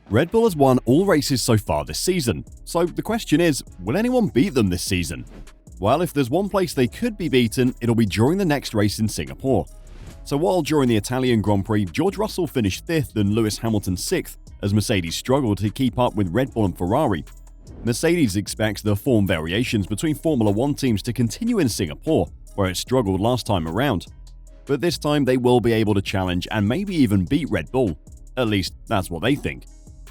Red Bull has won all races so far this season, so the question is, will anyone beat them this season? Well, if there's one place they could be beaten, it'll be during the next race in Singapore. So while during the Italian Grand Prix, George Russell finished 5th and Lewis Hamilton 6th, as Mercedes struggled to keep up with Red Bull and Ferrari, Mercedes expects the form variations between Formula 1 teams to continue in Singapore, where it struggled last time around. But this time they will be able to challenge and maybe even beat Red Bull. At least, that's what they think.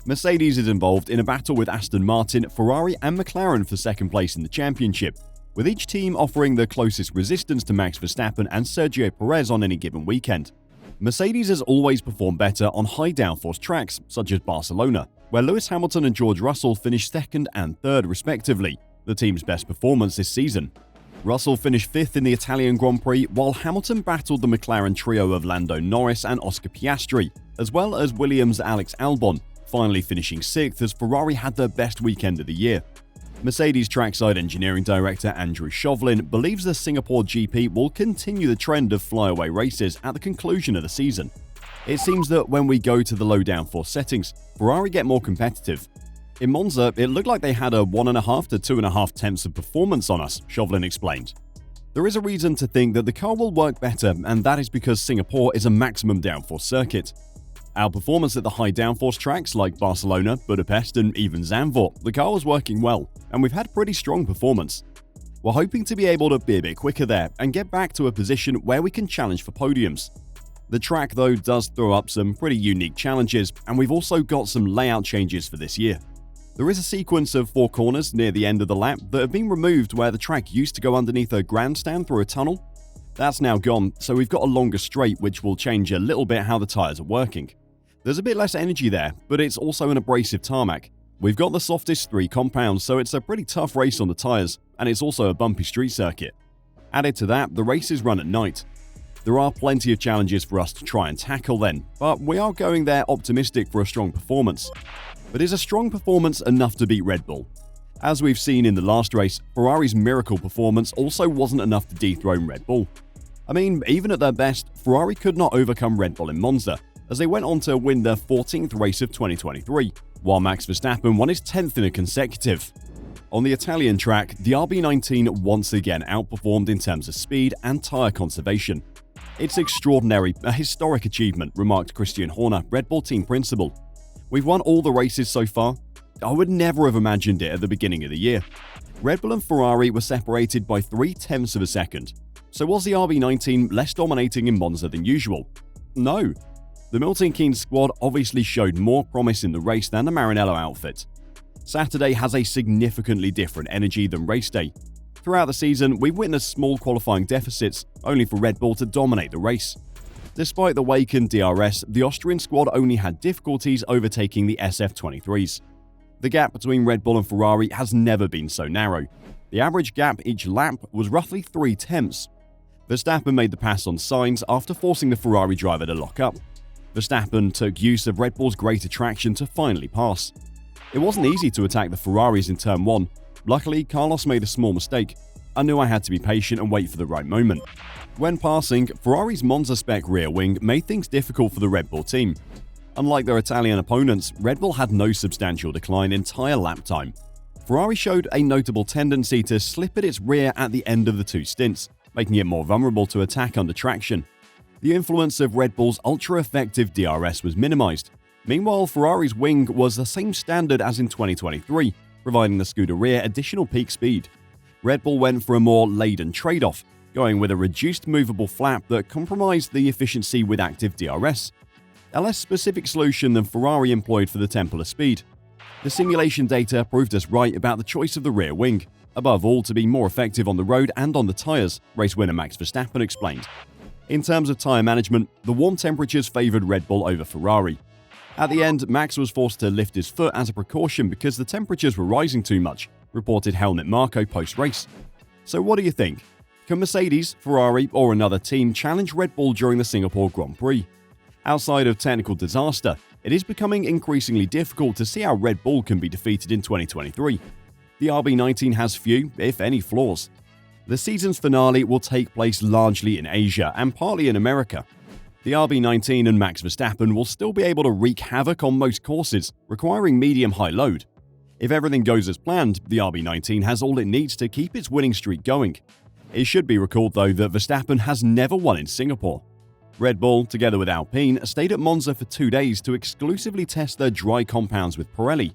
Mercedes is involved in a battle with Aston Martin, Ferrari and McLaren for second place in the championship, with each team offering the closest resistance to Max Verstappen and Sergio Perez on any given weekend. Mercedes has always performed better on high downforce tracks, such as Barcelona, where Lewis Hamilton and George Russell finished 2nd and 3rd respectively, the team's best performance this season. Russell finished 5th in the Italian Grand Prix, while Hamilton battled the McLaren trio of Lando Norris and Oscar Piastri, as well as Williams' Alex Albon, finally finishing 6th as Ferrari had their best weekend of the year. Mercedes trackside engineering director Andrew Chauvelin believes the Singapore GP will continue the trend of flyaway races at the conclusion of the season. It seems that when we go to the low downforce settings, Ferrari get more competitive. In Monza, it looked like they had a 1.5 to 2.5 tenths of performance on us, Chauvelin explained. There is a reason to think that the car will work better, and that is because Singapore is a maximum downforce circuit. Our performance at the high downforce tracks like Barcelona, Budapest and even Zandvoort, the car was working well, and we've had pretty strong performance. We're hoping to be able to be a bit quicker there and get back to a position where we can challenge for podiums. The track though does throw up some pretty unique challenges, and we've also got some layout changes for this year. There is a sequence of 4 corners near the end of the lap that have been removed where the track used to go underneath a grandstand through a tunnel. That's now gone, so we've got a longer straight which will change a little bit how the tyres are working. There's a bit less energy there, but it's also an abrasive tarmac. We've got the softest 3 compounds, so it's a pretty tough race on the tyres, and it's also a bumpy street circuit. Added to that, the races run at night. There are plenty of challenges for us to try and tackle then, but we are going there optimistic for a strong performance. But is a strong performance enough to beat Red Bull? As we've seen in the last race, Ferrari's miracle performance also wasn't enough to dethrone Red Bull. I mean, even at their best, Ferrari could not overcome Red Bull in Monza, as they went on to win their 14th race of 2023, while Max Verstappen won his 10th in a consecutive. On the Italian track, the RB19 once again outperformed in terms of speed and tyre conservation. It's extraordinary, a historic achievement, remarked Christian Horner, Red Bull team principal. We've won all the races so far. I would never have imagined it at the beginning of the year. Red Bull and Ferrari were separated by 0.3 of a second. So was the RB19 less dominating in Monza than usual? No. The Milton Keynes squad obviously showed more promise in the race than the Maranello outfit. Saturday has a significantly different energy than race day. Throughout the season, we've witnessed small qualifying deficits, only for Red Bull to dominate the race. Despite the weakened DRS, the Austrian squad only had difficulties overtaking the SF23s. The gap between Red Bull and Ferrari has never been so narrow. The average gap each lap was roughly 3 tenths. Verstappen made the pass on Sainz after forcing the Ferrari driver to lock up. Verstappen took use of Red Bull's greater traction to finally pass. It wasn't easy to attack the Ferraris in turn 1. Luckily, Carlos made a small mistake. I knew I had to be patient and wait for the right moment. When passing, Ferrari's Monza spec rear wing made things difficult for the Red Bull team. Unlike their Italian opponents, Red Bull had no substantial decline in tyre lap time. Ferrari showed a notable tendency to slip at its rear at the end of the 2 stints, making it more vulnerable to attack under traction. The influence of Red Bull's ultra-effective DRS was minimized. Meanwhile, Ferrari's wing was the same standard as in 2023, providing the Scuderia additional peak speed. Red Bull went for a more laden trade-off, going with a reduced movable flap that compromised the efficiency with active DRS. A less specific solution than Ferrari employed for the tempo of speed. The simulation data proved us right about the choice of the rear wing, above all to be more effective on the road and on the tyres, race winner Max Verstappen explained. In terms of tyre management, the warm temperatures favoured Red Bull over Ferrari. At the end, Max was forced to lift his foot as a precaution because the temperatures were rising too much, reported Helmut Marko post-race. So what do you think? Can Mercedes, Ferrari or another team challenge Red Bull during the Singapore Grand Prix? Outside of technical disaster, it is becoming increasingly difficult to see how Red Bull can be defeated in 2023. The RB19 has few, if any, flaws. The season's finale will take place largely in Asia and partly in America. The RB19 and Max Verstappen will still be able to wreak havoc on most courses, requiring medium-high load. If everything goes as planned, the RB19 has all it needs to keep its winning streak going. It should be recalled though that Verstappen has never won in Singapore. Red Bull, together with Alpine, stayed at Monza for 2 days to exclusively test their dry compounds with Pirelli.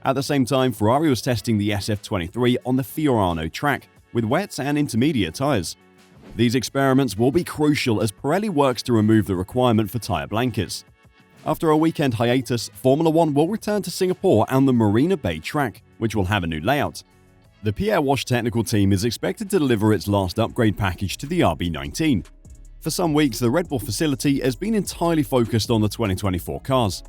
At the same time, Ferrari was testing the SF23 on the Fiorano track, with wet and intermediate tyres. These experiments will be crucial as Pirelli works to remove the requirement for tyre blankets. After a weekend hiatus, Formula 1 will return to Singapore and the Marina Bay track, which will have a new layout. The Pierre Wash technical team is expected to deliver its last upgrade package to the RB19. For some weeks, the Red Bull facility has been entirely focused on the 2024 cars.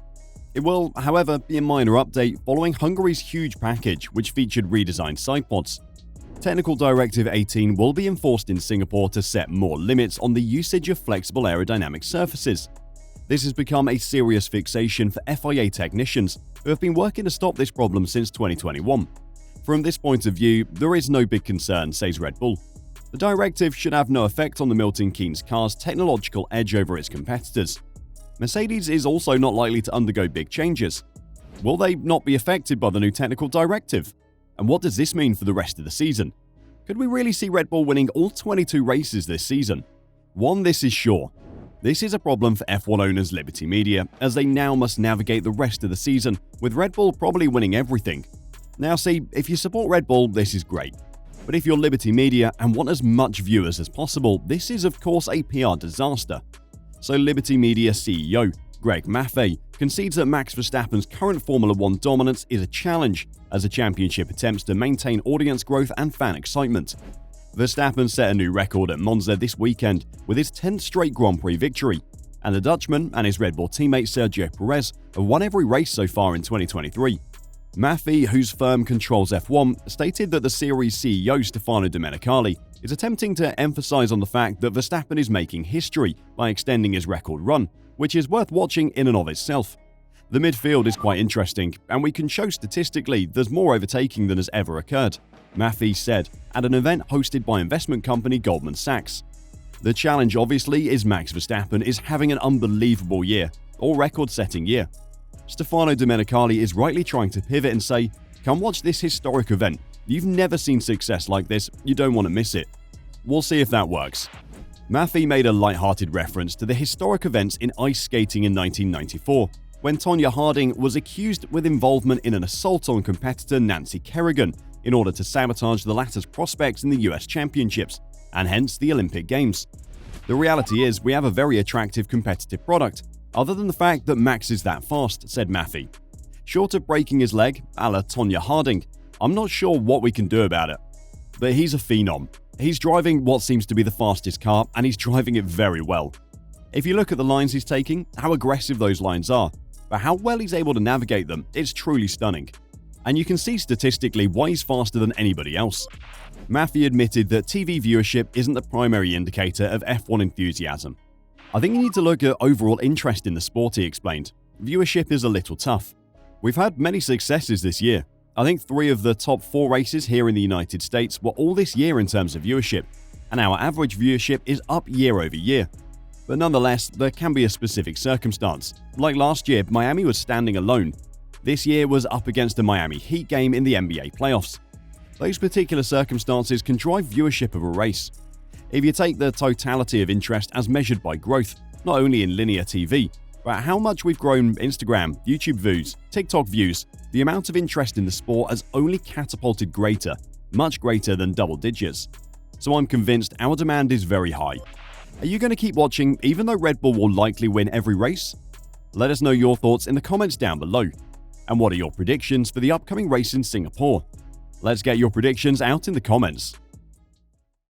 It will, however, be a minor update following Hungary's huge package, which featured redesigned sidepods. Technical Directive 18 will be enforced in Singapore to set more limits on the usage of flexible aerodynamic surfaces. This has become a serious fixation for FIA technicians who have been working to stop this problem since 2021. From this point of view, there is no big concern, says Red Bull. The directive should have no effect on the Milton Keynes car's technological edge over its competitors. Mercedes is also not likely to undergo big changes. Will they not be affected by the new technical directive? And what does this mean for the rest of the season? Could we really see Red Bull winning all 22 races this season? This is sure. This is a problem for F1 owners Liberty Media, as they now must navigate the rest of the season, with Red Bull probably winning everything. Now see, if you support Red Bull, this is great. But if you're Liberty Media and want as much viewers as possible, this is of course a PR disaster. So Liberty Media CEO Greg Maffei concedes that Max Verstappen's current Formula 1 dominance is a challenge as the championship attempts to maintain audience growth and fan excitement. Verstappen set a new record at Monza this weekend with his 10th straight Grand Prix victory, and the Dutchman and his Red Bull teammate Sergio Perez have won every race so far in 2023. Maffei, whose firm controls F1, stated that the series CEO Stefano Domenicali is attempting to emphasize on the fact that Verstappen is making history by extending his record run, which is worth watching in and of itself. The midfield is quite interesting, and we can show statistically there's more overtaking than has ever occurred, Maffei said at an event hosted by investment company Goldman Sachs. The challenge obviously is Max Verstappen is having an unbelievable year, or record-setting year. Stefano Domenicali is rightly trying to pivot and say, come watch this historic event. You've never seen success like this, you don't want to miss it. We'll see if that works. Maffei made a light-hearted reference to the historic events in ice skating in 1994, when Tonya Harding was accused with involvement in an assault on competitor Nancy Kerrigan in order to sabotage the latter's prospects in the US Championships, and hence the Olympic Games. The reality is we have a very attractive competitive product, other than the fact that Max is that fast, said Maffei. Short of breaking his leg, a la Tonya Harding, I'm not sure what we can do about it. But he's a phenom. He's driving what seems to be the fastest car, and he's driving it very well. If you look at the lines he's taking, how aggressive those lines are, but how well he's able to navigate them, it's truly stunning. And you can see statistically why he's faster than anybody else. Maffei admitted that TV viewership isn't the primary indicator of F1 enthusiasm. I think you need to look at overall interest in the sport, he explained. Viewership is a little tough. We've had many successes this year. I think 3 of the top 4 races here in the United States were all this year in terms of viewership, and our average viewership is up year over year. But nonetheless, there can be a specific circumstance. Like last year, Miami was standing alone. This year was up against a Miami Heat game in the NBA playoffs. Those particular circumstances can drive viewership of a race. If you take the totality of interest as measured by growth, not only in linear TV, but how much we've grown Instagram, YouTube views, TikTok views, the amount of interest in the sport has only catapulted greater, much greater than double digits. So I'm convinced our demand is very high. Are you going to keep watching even though Red Bull will likely win every race? Let us know your thoughts in the comments down below. And what are your predictions for the upcoming race in Singapore? Let's get your predictions out in the comments.